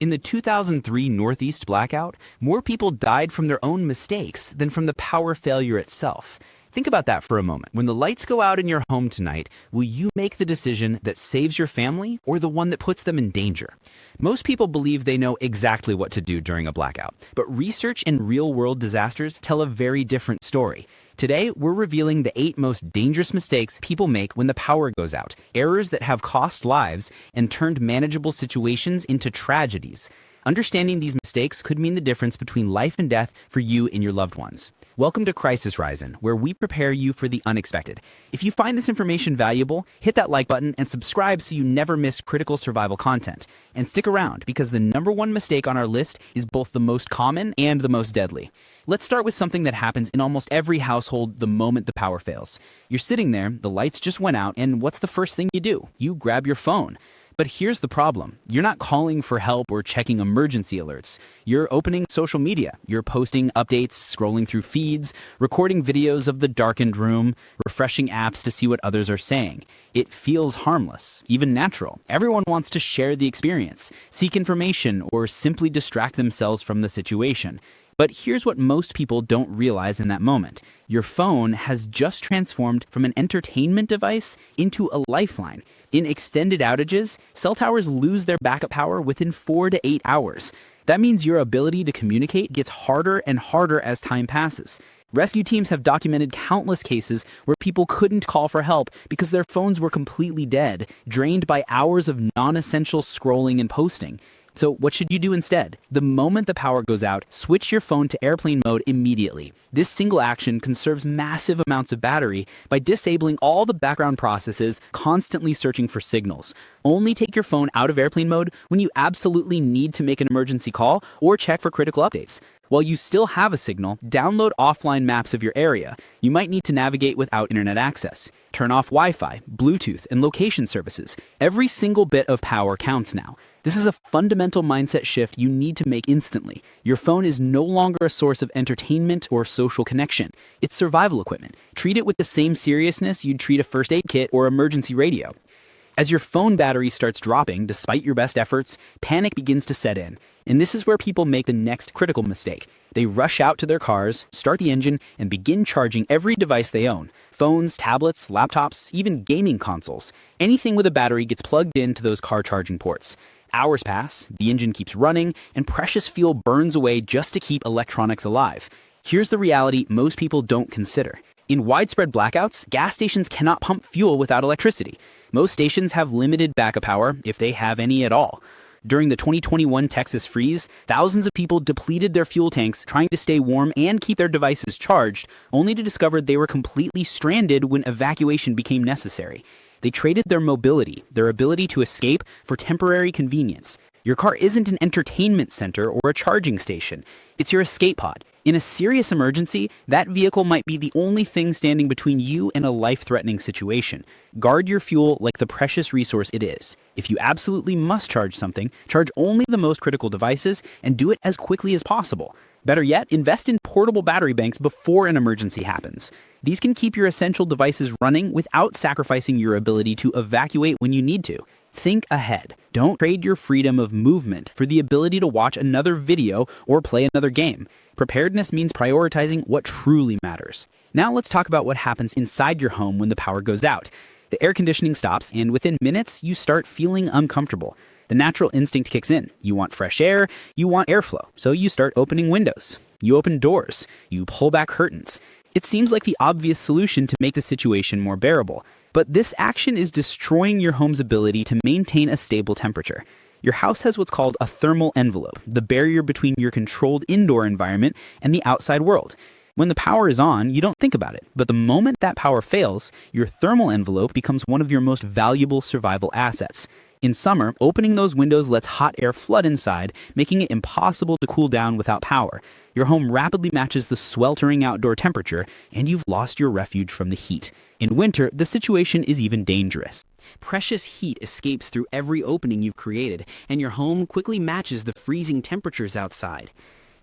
In the 2003 Northeast blackout, more people died from their own mistakes than from the power failure itself. Think about that for a moment. When the lights go out in your home tonight, will you make the decision that saves your family or the one that puts them in danger? Most people believe they know exactly what to do during a blackout, but research and real-world disasters tell a very different story. Today, we're revealing the 8 most dangerous mistakes people make when the power goes out, errors that have cost lives and turned manageable situations into tragedies. Understanding these mistakes could mean the difference between life and death for you and your loved ones. Welcome to Crisis Rising, where we prepare you for the unexpected. If you find this information valuable, hit that like button and subscribe so you never miss critical survival content. And stick around, because the #1 mistake on our list is both the most common and the most deadly. Let's start with something that happens in almost every household the moment the power fails. You're sitting there, the lights just went out, and what's the first thing you do? You grab your phone. But here's the problem. You're not calling for help or checking emergency alerts. You're opening social media. You're posting updates, scrolling through feeds, recording videos of the darkened room, refreshing apps to see what others are saying. It feels harmless, even natural. Everyone wants to share the experience, seek information, or simply distract themselves from the situation. But here's what most people don't realize in that moment. Your phone has just transformed from an entertainment device into a lifeline. In extended outages, cell towers lose their backup power within 4 to 8 hours. That means your ability to communicate gets harder and harder as time passes. Rescue teams have documented countless cases where people couldn't call for help because their phones were completely dead, drained by hours of non-essential scrolling and posting. So what should you do instead? The moment the power goes out, switch your phone to airplane mode immediately. This single action conserves massive amounts of battery by disabling all the background processes constantly searching for signals. Only take your phone out of airplane mode when you absolutely need to make an emergency call or check for critical updates. While you still have a signal, download offline maps of your area. You might need to navigate without internet access. Turn off Wi-Fi, Bluetooth, and location services. Every single bit of power counts now. This is a fundamental mindset shift you need to make instantly. Your phone is no longer a source of entertainment or social connection. It's survival equipment. Treat it with the same seriousness you'd treat a first aid kit or emergency radio. As your phone battery starts dropping, despite your best efforts, panic begins to set in. And this is where people make the next critical mistake. They rush out to their cars, start the engine, and begin charging every device they own. Phones, tablets, laptops, even gaming consoles. Anything with a battery gets plugged into those car charging ports. Hours pass, the engine keeps running, and precious fuel burns away just to keep electronics alive. Here's the reality most people don't consider. In widespread blackouts, gas stations cannot pump fuel without electricity. Most stations have limited backup power, if they have any at all. During the 2021 Texas freeze, thousands of people depleted their fuel tanks trying to stay warm and keep their devices charged, only to discover they were completely stranded when evacuation became necessary. They traded their mobility, their ability to escape, for temporary convenience. Your car isn't an entertainment center or a charging station. It's your escape pod. In a serious emergency, that vehicle might be the only thing standing between you and a life-threatening situation. Guard your fuel like the precious resource it is. If you absolutely must charge something, charge only the most critical devices and do it as quickly as possible. Better yet, invest in portable battery banks before an emergency happens. These can keep your essential devices running without sacrificing your ability to evacuate when you need to. Think ahead. Don't trade your freedom of movement for the ability to watch another video or play another game. Preparedness means prioritizing what truly matters. Now let's talk about what happens inside your home when the power goes out. The air conditioning stops, and within minutes, you start feeling uncomfortable. The natural instinct kicks in. You want fresh air, you want airflow, so you start opening windows. You open doors, you pull back curtains. It seems like the obvious solution to make the situation more bearable. But this action is destroying your home's ability to maintain a stable temperature. Your house has what's called a thermal envelope, the barrier between your controlled indoor environment and the outside world. When the power is on, you don't think about it. But the moment that power fails, your thermal envelope becomes one of your most valuable survival assets. In summer, opening those windows lets hot air flood inside, making it impossible to cool down without power. Your home rapidly matches the sweltering outdoor temperature, and you've lost your refuge from the heat. In winter, the situation is even dangerous. Precious heat escapes through every opening you've created, and your home quickly matches the freezing temperatures outside.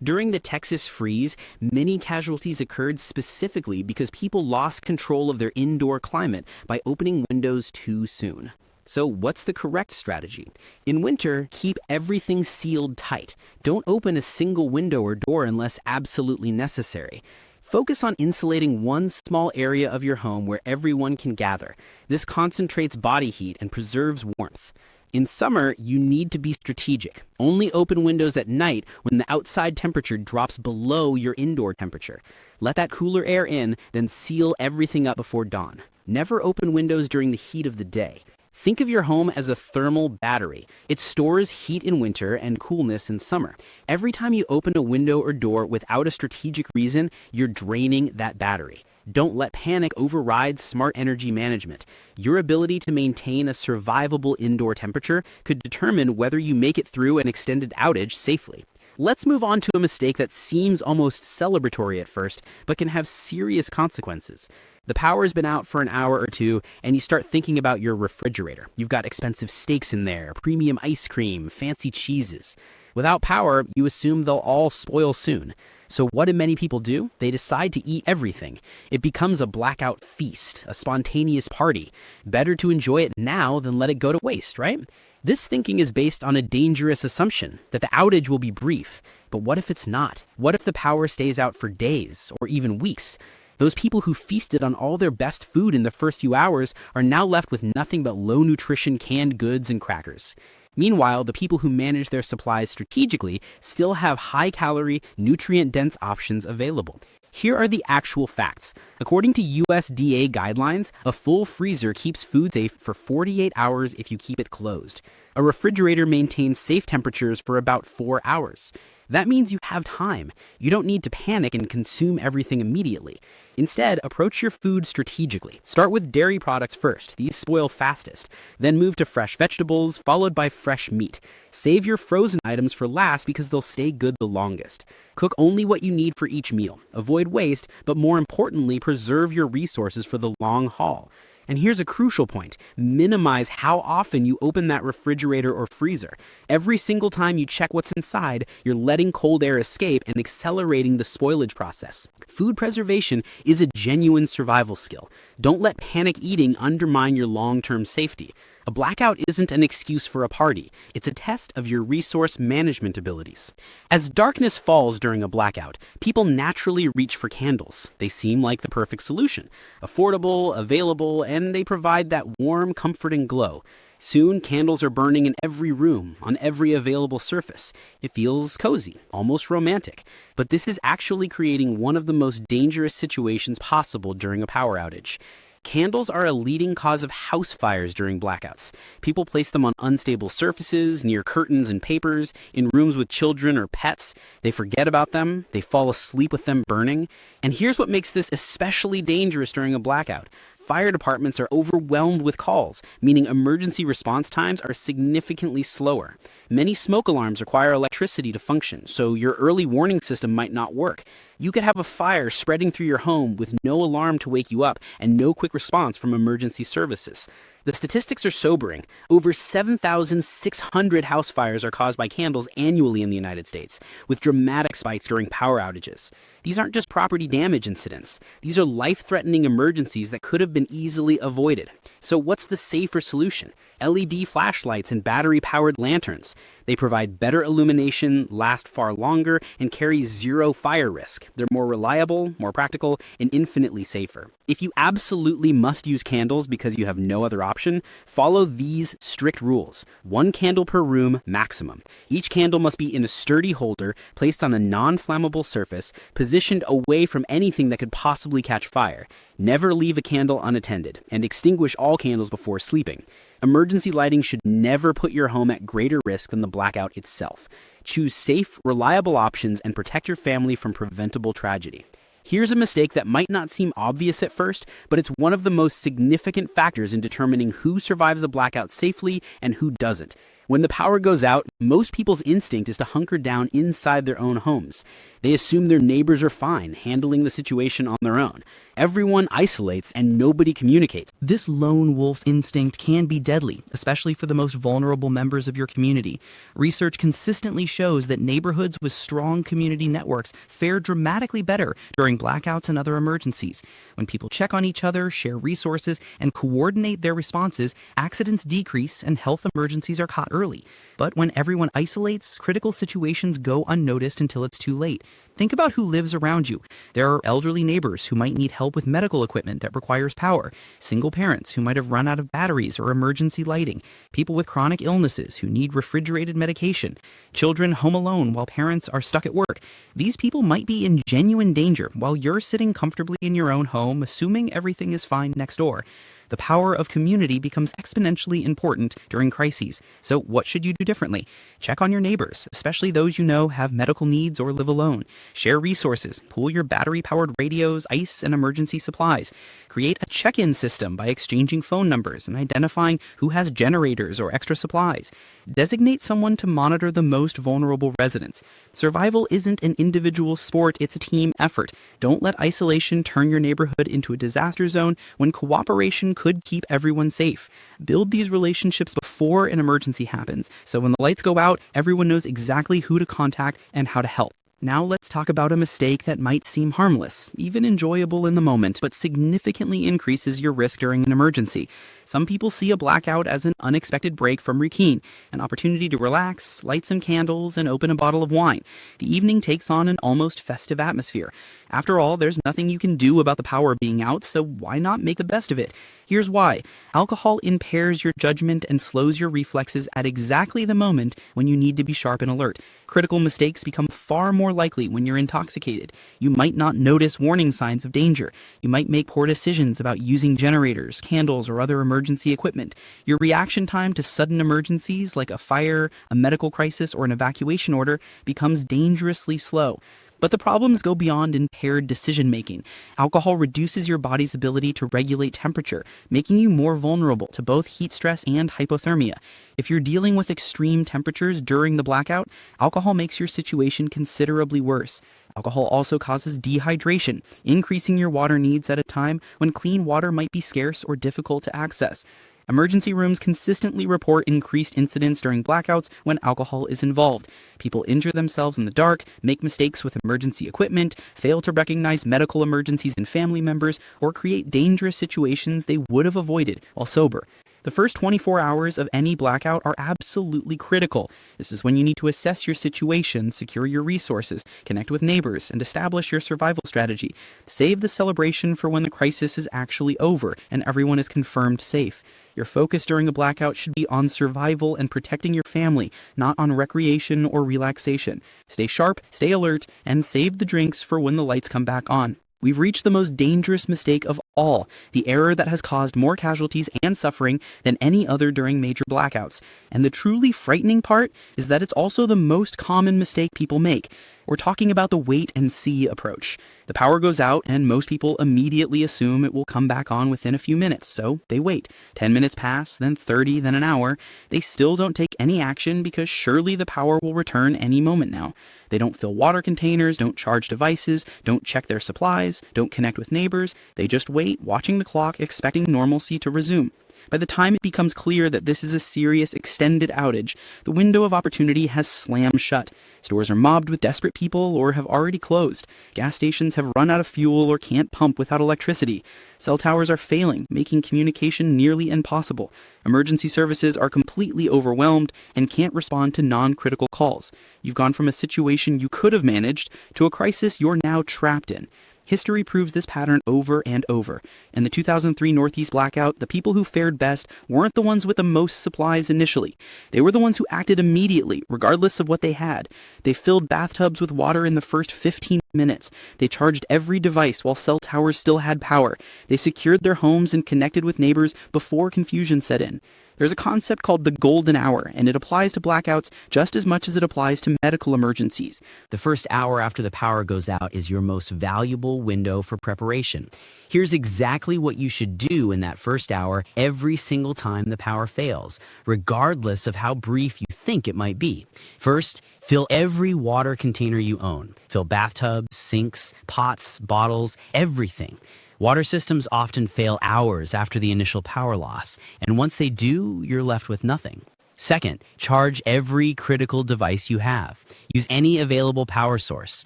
During the Texas freeze, many casualties occurred specifically because people lost control of their indoor climate by opening windows too soon. So what's the correct strategy? In winter, keep everything sealed tight. Don't open a single window or door unless absolutely necessary. Focus on insulating one small area of your home where everyone can gather. This concentrates body heat and preserves warmth. In summer, you need to be strategic. Only open windows at night when the outside temperature drops below your indoor temperature. Let that cooler air in, then seal everything up before dawn. Never open windows during the heat of the day. Think of your home as a thermal battery. It stores heat in winter and coolness in summer. Every time you open a window or door without a strategic reason, you're draining that battery. Don't let panic override smart energy management. Your ability to maintain a survivable indoor temperature could determine whether you make it through an extended outage safely. Let's move on to a mistake that seems almost celebratory at first, but can have serious consequences. The power's been out for an hour or two, and you start thinking about your refrigerator. You've got expensive steaks in there, premium ice cream, fancy cheeses. Without power, you assume they'll all spoil soon. So what do many people do? They decide to eat everything. It becomes a blackout feast, a spontaneous party. Better to enjoy it now than let it go to waste, right? This thinking is based on a dangerous assumption that the outage will be brief. But what if it's not? What if the power stays out for days or even weeks? Those people who feasted on all their best food in the first few hours are now left with nothing but low-nutrition canned goods and crackers. Meanwhile, the people who manage their supplies strategically still have high-calorie, nutrient-dense options available. Here are the actual facts. According to USDA guidelines, a full freezer keeps food safe for 48 hours if you keep it closed. A refrigerator maintains safe temperatures for about 4 hours. That means you have time. You don't need to panic and consume everything immediately. Instead, approach your food strategically. Start with dairy products first. These spoil fastest. Then move to fresh vegetables, followed by fresh meat. Save your frozen items for last because they'll stay good the longest. Cook only what you need for each meal. Avoid waste, but more importantly, preserve your resources for the long haul. And here's a crucial point. Minimize how often you open that refrigerator or freezer. Every single time you check what's inside, you're letting cold air escape and accelerating the spoilage process. Food preservation is a genuine survival skill. Don't let panic eating undermine your long-term safety. A blackout isn't an excuse for a party. It's a test of your resource management abilities. As darkness falls during a blackout, people naturally reach for candles. They seem like the perfect solution. Affordable, available, and they provide that warm, comforting glow. Soon, candles are burning in every room, on every available surface. It feels cozy, almost romantic. But this is actually creating one of the most dangerous situations possible during a power outage. Candles are a leading cause of house fires during blackouts. People place them on unstable surfaces, near curtains and papers, in rooms with children or pets. They forget about them. They fall asleep with them burning. And here's what makes this especially dangerous during a blackout. Fire departments are overwhelmed with calls, meaning emergency response times are significantly slower. Many smoke alarms require electricity to function, so your early warning system might not work. You could have a fire spreading through your home with no alarm to wake you up and no quick response from emergency services. The statistics are sobering. Over 7,600 house fires are caused by candles annually in the United States, with dramatic spikes during power outages. These aren't just property damage incidents. These are life-threatening emergencies that could have been easily avoided. So what's the safer solution? LED flashlights and battery-powered lanterns. They provide better illumination, last far longer, and carry zero fire risk. They're more reliable, more practical, and infinitely safer. If you absolutely must use candles because you have no other option, follow these strict rules. 1 candle per room maximum. Each candle must be in a sturdy holder placed on a non-flammable surface, positioned away from anything that could possibly catch fire. Never leave a candle unattended, and extinguish all candles before sleeping. Emergency lighting should never put your home at greater risk than the blackout itself. Choose safe, reliable options and protect your family from preventable tragedy. Here's a mistake that might not seem obvious at first, but it's one of the most significant factors in determining who survives a blackout safely and who doesn't. When the power goes out, most people's instinct is to hunker down inside their own homes. They assume their neighbors are fine, handling the situation on their own. Everyone isolates and nobody communicates. This lone wolf instinct can be deadly, especially for the most vulnerable members of your community. Research consistently shows that neighborhoods with strong community networks fare dramatically better during blackouts and other emergencies. When people check on each other, share resources, and coordinate their responses, accidents decrease and health emergencies are caught early. But when everyone isolates, critical situations go unnoticed until it's too late. Think about who lives around you. There are elderly neighbors who might need help with medical equipment that requires power, single parents who might have run out of batteries or emergency lighting, people with chronic illnesses who need refrigerated medication, children home alone while parents are stuck at work. These people might be in genuine danger while you're sitting comfortably in your own home, assuming everything is fine next door. The power of community becomes exponentially important during crises. So what should you do differently? Check on your neighbors, especially those you know have medical needs or live alone. Share resources, pool your battery-powered radios, ice, and emergency supplies. Create a check-in system by exchanging phone numbers and identifying who has generators or extra supplies. Designate someone to monitor the most vulnerable residents. Survival isn't an individual sport, it's a team effort. Don't let isolation turn your neighborhood into a disaster zone when cooperation could keep everyone safe. Build these relationships before an emergency happens, so when the lights go out, everyone knows exactly who to contact and how to help. Now let's talk about a mistake that might seem harmless, even enjoyable in the moment, but significantly increases your risk during an emergency. Some people see a blackout as an unexpected break from routine, an opportunity to relax, light some candles, and open a bottle of wine. The evening takes on an almost festive atmosphere. After all, there's nothing you can do about the power being out, so why not make the best of it? Here's why. Alcohol impairs your judgment and slows your reflexes at exactly the moment when you need to be sharp and alert. Critical mistakes become far more likely when you're intoxicated. You might not notice warning signs of danger. You might make poor decisions about using generators, candles, or other emergency equipment. Your reaction time to sudden emergencies like a fire, a medical crisis, or an evacuation order becomes dangerously slow. But the problems go beyond impaired decision-making. Alcohol reduces your body's ability to regulate temperature, making you more vulnerable to both heat stress and hypothermia. If you're dealing with extreme temperatures during the blackout, alcohol makes your situation considerably worse. Alcohol also causes dehydration, increasing your water needs at a time when clean water might be scarce or difficult to access. Emergency rooms consistently report increased incidents during blackouts when alcohol is involved. People injure themselves in the dark, make mistakes with emergency equipment, fail to recognize medical emergencies in family members, or create dangerous situations they would have avoided while sober. The first 24 hours of any blackout are absolutely critical. This is when you need to assess your situation, secure your resources, connect with neighbors, and establish your survival strategy. Save the celebration for when the crisis is actually over and everyone is confirmed safe. Your focus during a blackout should be on survival and protecting your family, not on recreation or relaxation. Stay sharp, stay alert, and save the drinks for when the lights come back on. We've reached the most dangerous mistake of all, the error that has caused more casualties and suffering than any other during major blackouts. And the truly frightening part is that it's also the most common mistake people make. We're talking about the wait and see approach. The power goes out and most people immediately assume it will come back on within a few minutes, so they wait. 10 minutes pass, then 30, then an hour. They still don't take any action because surely the power will return any moment now. They don't fill water containers, don't charge devices, don't check their supplies, don't connect with neighbors. They just wait, watching the clock, expecting normalcy to resume. By the time it becomes clear that this is a serious extended outage, the window of opportunity has slammed shut. Stores are mobbed with desperate people or have already closed. Gas stations have run out of fuel or can't pump without electricity. Cell towers are failing, making communication nearly impossible. Emergency services are completely overwhelmed and can't respond to non-critical calls. You've gone from a situation you could have managed to a crisis you're now trapped in. History proves this pattern over and over. In the 2003 Northeast blackout, the people who fared best weren't the ones with the most supplies initially. They were the ones who acted immediately, regardless of what they had. They filled bathtubs with water in the first 15 minutes. They charged every device while cell towers still had power. They secured their homes and connected with neighbors before confusion set in. There's a concept called the golden hour, and it applies to blackouts just as much as it applies to medical emergencies. The first hour after the power goes out is your most valuable window for preparation. Here's exactly what you should do in that first hour every single time the power fails, regardless of how brief you think it might be. First, fill every water container you own. Fill bathtubs, sinks, pots, bottles, everything. Water systems often fail hours after the initial power loss, and once they do, you're left with nothing. Second, charge every critical device you have. Use any available power source,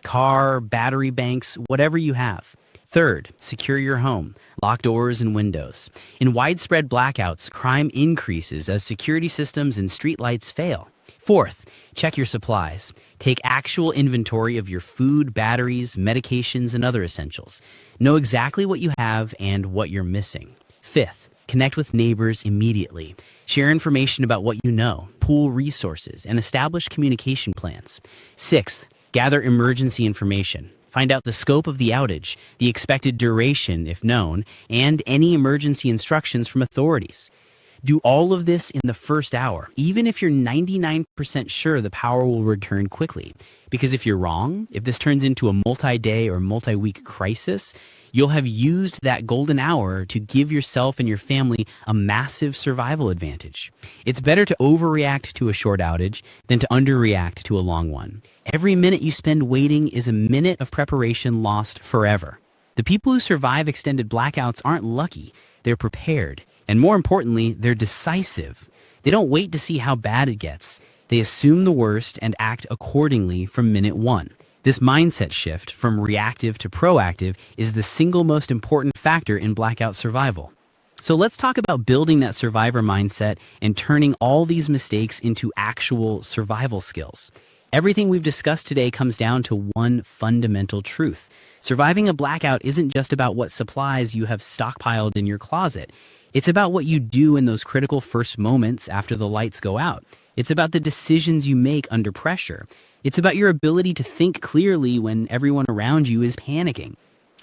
car, battery banks, whatever you have. Third, secure your home. Lock doors and windows. In widespread blackouts, crime increases as security systems and streetlights fail. Fourth, check your supplies. Take actual inventory of your food, batteries, medications, and other essentials. Know exactly what you have and what you're missing. Fifth, connect with neighbors immediately. Share information about what you know, pool resources, and establish communication plans. Sixth, gather emergency information. Find out the scope of the outage, the expected duration, if known, and any emergency instructions from authorities. Do all of this in the first hour, even if you're 99% sure the power will return quickly. Because if you're wrong, if this turns into a multi-day or multi-week crisis, you'll have used that golden hour to give yourself and your family a massive survival advantage. It's better to overreact to a short outage than to underreact to a long one. Every minute you spend waiting is a minute of preparation lost forever. The people who survive extended blackouts aren't lucky, they're prepared. And more importantly, they're decisive. They don't wait to see how bad it gets. They assume the worst and act accordingly from minute one. This mindset shift from reactive to proactive is the single most important factor in blackout survival. So let's talk about building that survivor mindset and turning all these mistakes into actual survival skills. Everything we've discussed today comes down to one fundamental truth. Surviving a blackout isn't just about what supplies you have stockpiled in your closet. It's about what you do in those critical first moments after the lights go out. It's about the decisions you make under pressure. It's about your ability to think clearly when everyone around you is panicking.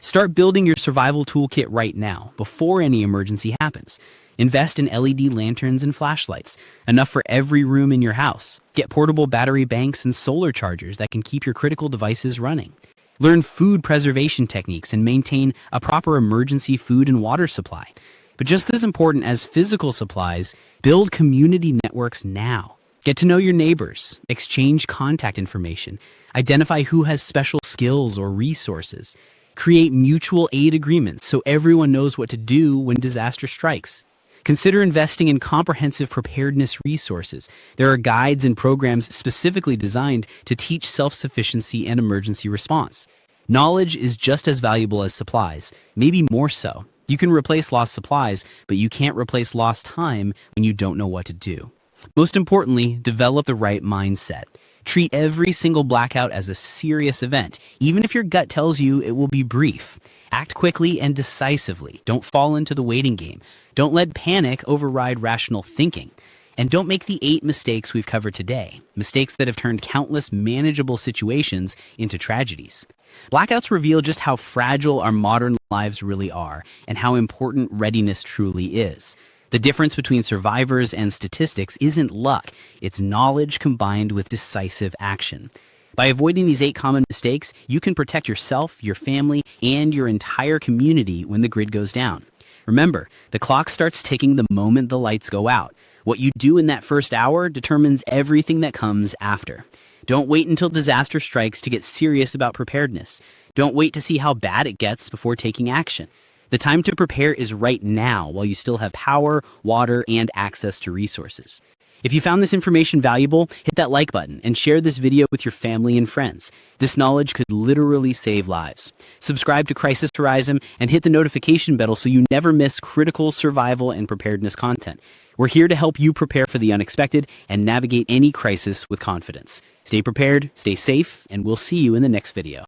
Start building your survival toolkit right now, before any emergency happens. Invest in LED lanterns and flashlights, enough for every room in your house. Get portable battery banks and solar chargers that can keep your critical devices running. Learn food preservation techniques and maintain a proper emergency food and water supply. But just as important as physical supplies, build community networks now. Get to know your neighbors, exchange contact information, identify who has special skills or resources, create mutual aid agreements so everyone knows what to do when disaster strikes. Consider investing in comprehensive preparedness resources. There are guides and programs specifically designed to teach self-sufficiency and emergency response. Knowledge is just as valuable as supplies, maybe more so. You can replace lost supplies, but you can't replace lost time when you don't know what to do. Most importantly, develop the right mindset. Treat every single blackout as a serious event, even if your gut tells you it will be brief. Act quickly and decisively. Don't fall into the waiting game. Don't let panic override rational thinking. And don't make the 8 mistakes we've covered today, mistakes that have turned countless manageable situations into tragedies. Blackouts reveal just how fragile our modern lives really are and how important readiness truly is. The difference between survivors and statistics isn't luck, it's knowledge combined with decisive action. By avoiding these 8 common mistakes, you can protect yourself, your family, and your entire community when the grid goes down. Remember, the clock starts ticking the moment the lights go out. What you do in that first hour determines everything that comes after. Don't wait until disaster strikes to get serious about preparedness. Don't wait to see how bad it gets before taking action. The time to prepare is right now while you still have power, water, and access to resources. If you found this information valuable, hit that like button and share this video with your family and friends. This knowledge could literally save lives. Subscribe to Crisis Horizon and hit the notification bell so you never miss critical survival and preparedness content. We're here to help you prepare for the unexpected and navigate any crisis with confidence. Stay prepared, stay safe, and we'll see you in the next video.